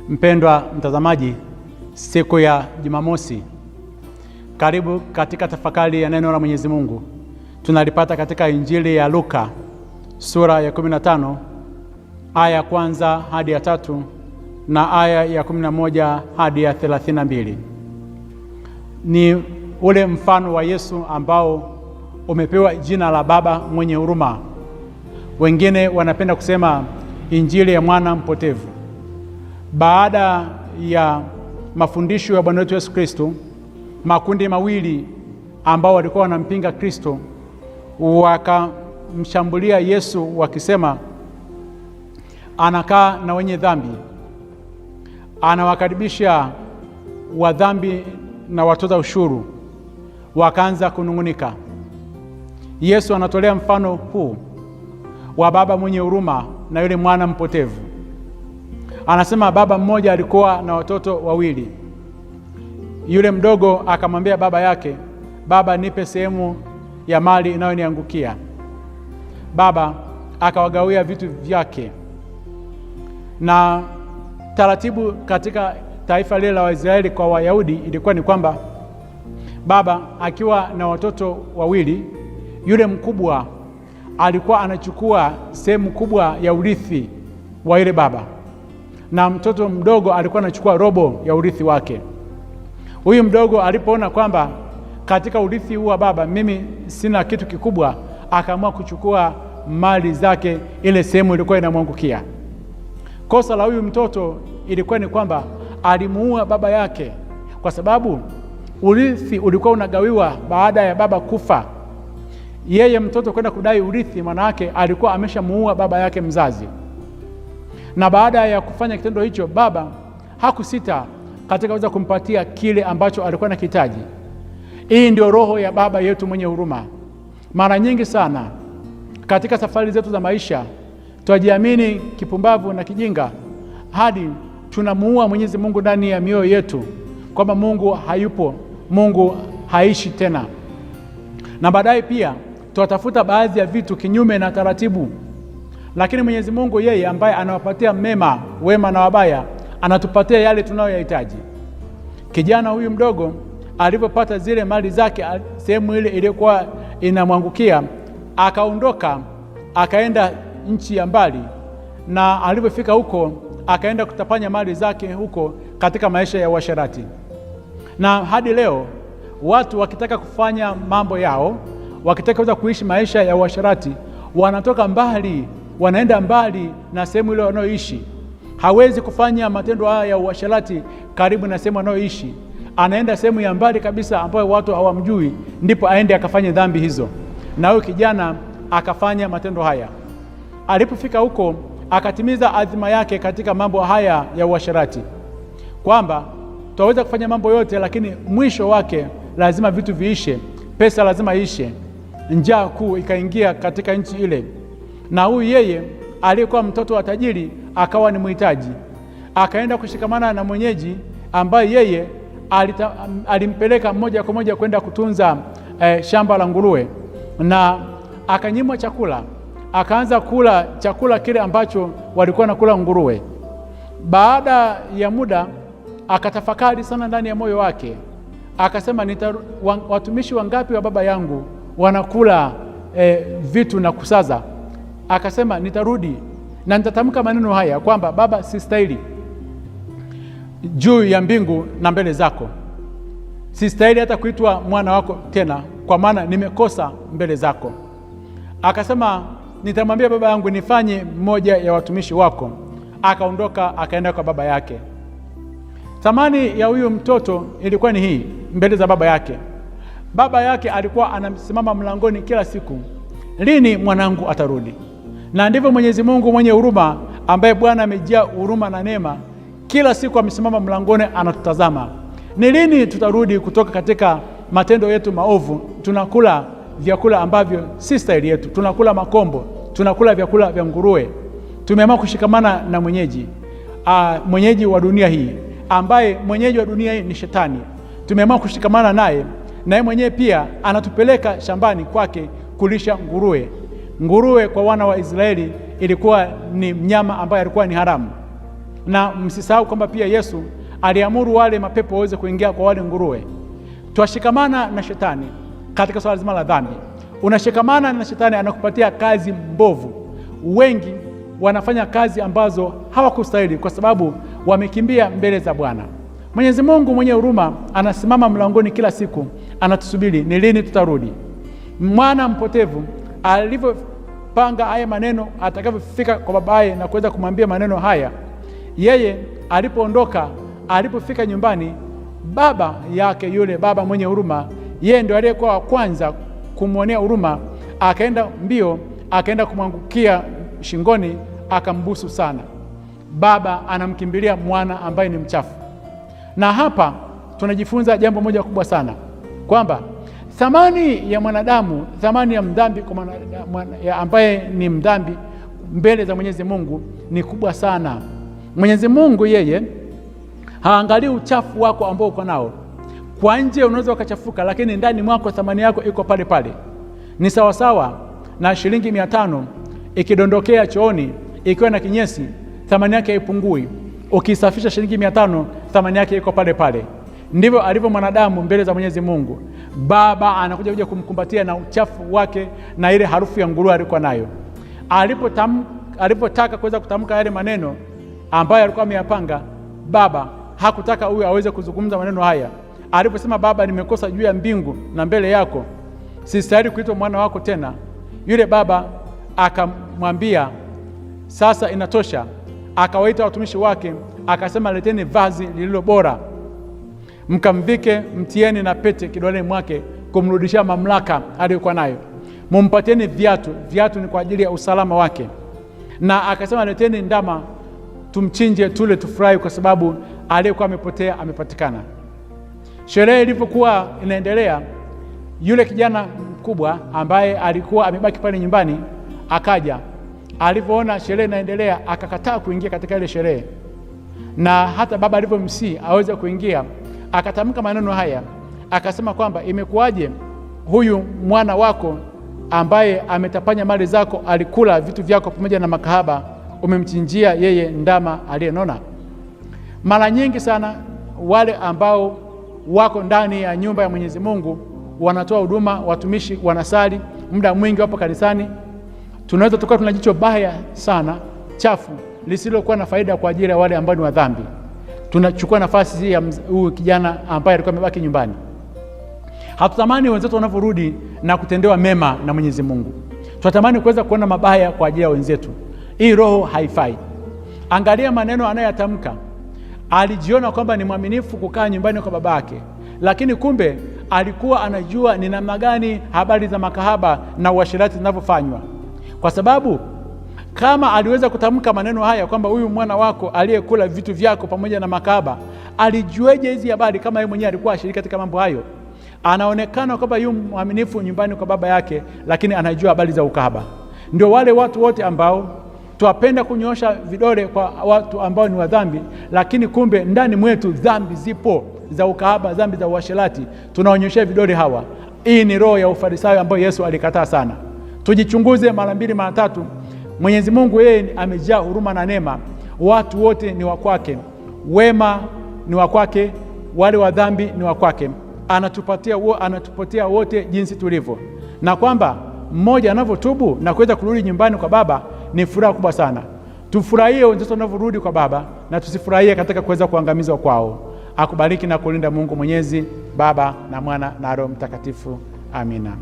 Mpendwa mtazamaji, siku ya Jumamosi, karibu katika tafakari ya neno la Mwenyezi Mungu. Tunalipata katika Injili ya Luka sura ya 15 aya ya kwanza hadi ya 3 na aya ya 11 hadi ya 32. Ni ule mfano wa Yesu ambao umepewa jina la Baba mwenye huruma. Wengine wanapenda kusema Injili ya mwana mpotevu. Baada ya mafundisho ya Bwana wetu Yesu Kristo, makundi mawili ambao walikuwa wanampinga Kristo wakamshambulia Yesu wakisema anakaa na wenye dhambi, anawakaribisha wadhambi na watoza ushuru. Wakaanza kunung'unika. Yesu anatolea mfano huu wa baba mwenye huruma na yule mwana mpotevu. Anasema baba mmoja alikuwa na watoto wawili. Yule mdogo akamwambia baba yake, "Baba, nipe sehemu ya mali inayoniangukia." Baba akawagawia vitu vyake. Na taratibu katika taifa lile la Waisraeli kwa Wayahudi ilikuwa ni kwamba baba akiwa na watoto wawili, yule mkubwa alikuwa anachukua sehemu kubwa ya urithi wa yule baba, na mtoto mdogo alikuwa anachukua robo ya urithi wake. Huyu mdogo alipoona kwamba katika urithi huu wa baba mimi sina kitu kikubwa, akaamua kuchukua mali zake, ile sehemu ilikuwa inamwangukia. Kosa la huyu mtoto ilikuwa ni kwamba alimuua baba yake, kwa sababu urithi ulikuwa unagawiwa baada ya baba kufa. Yeye mtoto kwenda kudai urithi, maana yake alikuwa ameshamuua baba yake mzazi. Na baada ya kufanya kitendo hicho, baba hakusita katika kuweza kumpatia kile ambacho alikuwa anahitaji. Hii ndio roho ya baba yetu mwenye huruma. Mara nyingi sana katika safari zetu za maisha tunajiamini kipumbavu na kijinga hadi tunamuua Mwenyezi Mungu ndani ya mioyo yetu, kwamba Mungu hayupo, Mungu haishi tena. Na baadaye pia tunatafuta baadhi ya vitu kinyume na taratibu. Lakini Mwenyezi Mungu yeye ambaye anawapatia mema, wema na wabaya, anatupatia yale tunayoyahitaji. Kijana huyu mdogo alipopata zile mali zake, sehemu ile iliyokuwa inamwangukia, akaondoka akaenda nchi ya mbali, na alipofika huko akaenda kutapanya mali zake huko katika maisha ya uasherati. Na hadi leo watu wakitaka kufanya mambo yao, wakitaka kuweza kuishi maisha ya uasherati, wanatoka mbali, wanaenda mbali na sehemu ile wanayoishi. Hawezi kufanya matendo haya ya uasherati karibu na sehemu wanayoishi. Anaenda sehemu ya mbali kabisa ambayo watu hawamjui, ndipo aende akafanye dhambi hizo. Na huyo kijana akafanya matendo haya. Alipofika huko akatimiza azima yake katika mambo haya ya uasherati, kwamba tutaweza kufanya mambo yote, lakini mwisho wake lazima vitu viishe, pesa lazima iishe. Njaa kuu ikaingia katika nchi ile, na huyu yeye aliyekuwa mtoto wa tajiri akawa ni mhitaji. Akaenda kushikamana na mwenyeji ambaye yeye alimpeleka moja kwa moja kwenda kutunza shamba la nguruwe, na akanyimwa chakula. Akaanza kula chakula kile ambacho walikuwa nakula nguruwe. Baada ya muda akatafakari sana ndani ya moyo wake, akasema, watumishi wangapi wa baba yangu wanakula vitu na kusaza. Akasema, nitarudi na nitatamka maneno haya kwamba Baba, sistahili juu ya mbingu na mbele zako, sistahili hata kuitwa mwana wako tena, kwa maana nimekosa mbele zako. Akasema, nitamwambia baba yangu nifanye mmoja ya watumishi wako. Akaondoka akaenda kwa baba yake. Thamani ya huyu mtoto ilikuwa ni hii mbele za baba yake. Baba yake alikuwa anasimama mlangoni kila siku, lini mwanangu atarudi? Na ndivyo Mwenyezi Mungu mwenye huruma, ambaye Bwana amejaa huruma na neema, kila siku amesimama mlangoni anatutazama. Ni lini tutarudi kutoka katika matendo yetu maovu? Tunakula vyakula ambavyo si stahili yetu, tunakula makombo, tunakula vyakula vya nguruwe. Tumeamua kushikamana na mwenyeji wa dunia hii, ambaye mwenyeji wa dunia hii ni Shetani. Tumeamua kushikamana naye, na yeye mwenyewe pia anatupeleka shambani kwake kulisha nguruwe. Nguruwe kwa wana wa Israeli ilikuwa ni mnyama ambaye alikuwa ni haramu. Na msisahau kwamba pia Yesu aliamuru wale mapepo waweze kuingia kwa wale nguruwe. Twashikamana na shetani katika swala zima la dhambi. Unashikamana na shetani, anakupatia kazi mbovu. Wengi wanafanya kazi ambazo hawakustahili kwa sababu wamekimbia mbele za Bwana. Mwenyezi Mungu mwenye huruma anasimama mlangoni kila siku, anatusubiri ni lini tutarudi. Mwana mpotevu alivyopanga haya maneno atakavyofika kwa babaye na kuweza kumwambia maneno haya, yeye alipoondoka, alipofika nyumbani, baba yake yule baba mwenye huruma, yeye ndio aliyekuwa wa kwanza kumwonea huruma, akaenda mbio, akaenda kumwangukia shingoni, akambusu sana. Baba anamkimbilia mwana ambaye ni mchafu. Na hapa tunajifunza jambo moja kubwa sana, kwamba thamani ya mwanadamu, thamani ya mdhambi kwa ambaye ni mdhambi mbele za Mwenyezi Mungu ni kubwa sana. Mwenyezi Mungu yeye haangalii uchafu wako ambao uko nao. Kwa nje unaweza ukachafuka, lakini ndani mwako thamani yako iko pale pale. Ni sawasawa na shilingi 500 ikidondokea chooni ikiwa na kinyesi, thamani yake haipungui. Ukisafisha shilingi 500, thamani yake iko pale pale. Ndivyo alivyo mwanadamu mbele za Mwenyezi Mungu. Baba anakuja kumkumbatia na uchafu wake na ile harufu ya nguruwe alikuwa nayo. Alipotaka kuweza kutamka yale maneno ambayo alikuwa ameyapanga, baba hakutaka huyu aweze kuzungumza maneno haya. Aliposema, Baba, nimekosa juu ya mbingu na mbele yako, sistahili kuitwa mwana wako tena, yule baba akamwambia, sasa inatosha. Akawaita watumishi wake, akasema, leteni vazi lililo bora, mkamvike, mtieni na pete kidoleni mwake kumrudishia mamlaka aliyokuwa nayo. Mumpatieni viatu, viatu ni kwa ajili ya usalama wake. Na akasema, leteni ndama tumchinje, tule, tufurahi, kwa sababu aliyekuwa amepotea amepatikana. Sherehe ilipokuwa inaendelea, yule kijana mkubwa ambaye alikuwa amebaki pale nyumbani akaja. Alipoona sherehe inaendelea, akakataa kuingia katika ile sherehe, na hata baba alivyomsihi aweze kuingia, akatamka maneno haya, akasema kwamba imekuwaje huyu mwana wako ambaye ametapanya mali zako, alikula vitu vyako pamoja na makahaba, umemchinjia yeye ndama aliyenona? Mara nyingi sana wale ambao wako ndani ya nyumba ya Mwenyezi Mungu wanatoa huduma, watumishi wanasali, muda mwingi wapo kanisani, tunaweza tukawa tuna jicho baya sana, chafu, lisilokuwa na faida kwa ajili ya wale ambao ni wadhambi. Tunachukua nafasi hii ya huyu kijana ambaye alikuwa amebaki nyumbani. Hatutamani wenzetu wanaporudi na kutendewa mema na Mwenyezi Mungu. Tunatamani kuweza kuona mabaya kwa ajili ya wenzetu. Hii roho haifai. Angalia maneno anayoyatamka. Alijiona kwamba ni mwaminifu kukaa nyumbani kwa babake, lakini kumbe alikuwa anajua ni namna gani habari za makahaba na uasherati zinavyofanywa. Kwa sababu kama aliweza kutamka maneno haya kwamba huyu mwana wako aliyekula vitu vyako pamoja na makahaba, alijueje hizi habari kama yeye mwenyewe alikuwa ashiriki katika mambo hayo? Anaonekana kwamba yu mwaminifu nyumbani kwa baba yake, lakini anajua habari za ukahaba. Ndio wale watu wote ambao tuwapenda kunyosha vidole kwa watu ambao ni wadhambi, lakini kumbe ndani mwetu dhambi zipo za ukahaba, dhambi za uasherati, tunaonyesha vidole hawa. Hii ni roho ya ufarisayo ambayo Yesu alikataa sana. Tujichunguze mara 2 mara 3. Mwenyezi Mungu yeye amejaa huruma na neema. Watu wote ni wa kwake, wema ni wa kwake, wale wa dhambi ni wa kwake. Anatupatia wote jinsi tulivyo, na kwamba mmoja anavyotubu na kuweza kurudi nyumbani kwa baba ni furaha kubwa sana. Tufurahie wenzetu wanavyorudi kwa baba, na tusifurahie katika kuweza kuangamizwa kwao. Akubariki na kulinda Mungu Mwenyezi, Baba na Mwana na Roho Mtakatifu. Amina.